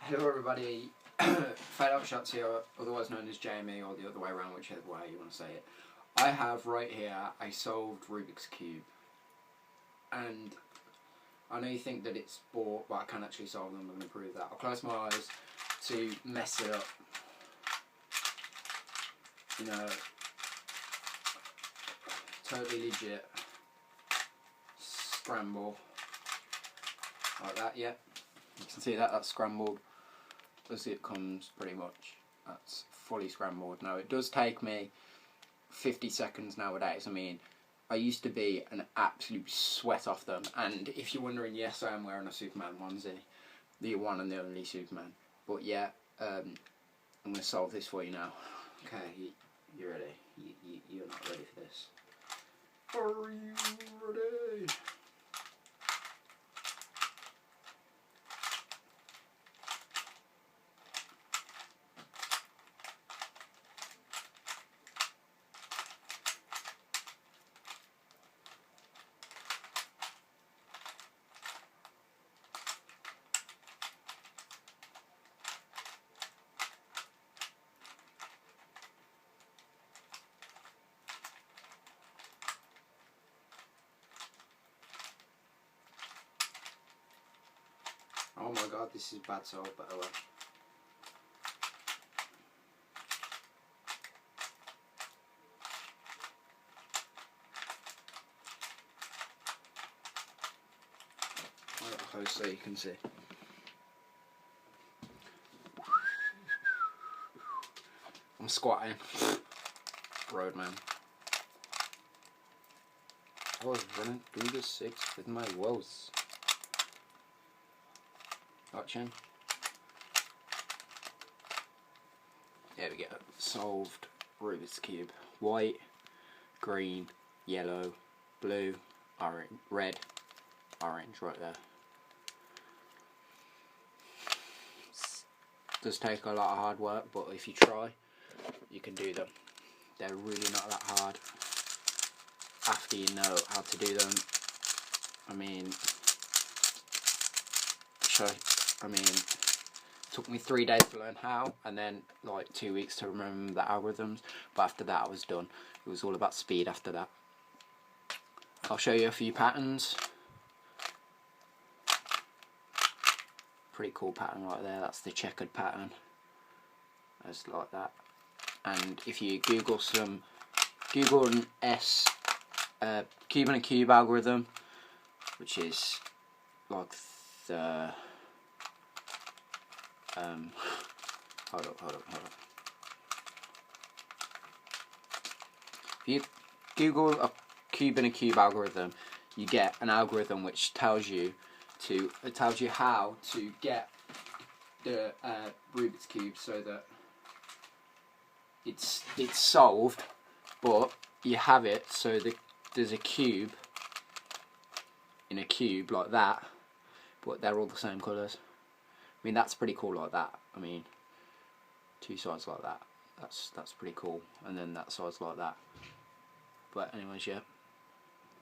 Hello everybody, Fade Out Shots here, otherwise known as Jamie, or the other way around, whichever way you want to say it. I have right here a solved Rubik's Cube, and I know you think that it's bought, but I can actually solve them. I'm going to prove that. I'll close my eyes to mess it up, you know, totally legit, scramble, like that, yeah. You can see that, that's scrambled as it comes pretty much. That's fully scrambled. Now it does take me 50 seconds nowadays. I mean, I used to be an absolute sweat off them, and if you're wondering, yes, I am wearing a Superman onesie, the one and the only Superman. But yeah, I'm going to solve this for you now. Okay, you ready? You're not ready for this. Are you ready? Oh my god, this is bad solve, by the way. I'll get close so you can see. I'm squatting. Roadman. I was running through the six with my woes. Watching. There we go. Solved Rubik's Cube. White, green, yellow, blue, orange, red, orange right there. Does take a lot of hard work, but if you try, you can do them. They're really not that hard after you know how to do them. I mean, it took me 3 days to learn how, and then like 2 weeks to remember the algorithms, but after that I was done. It was all about speed after that. I'll show you a few patterns. Pretty cool pattern right there, that's the checkered pattern. It's like that. And if you Google an cube and a cube algorithm, which is like the hold up. If you Google a cube and a cube algorithm, you get an algorithm which tells you how to get the Rubik's Cube so that it's solved, but you have it so that there's a cube in a cube like that, but they're all the same colours. I mean, that's pretty cool like that. I mean, two sides like that. That's pretty cool. And then that side's like that. But anyways, yeah.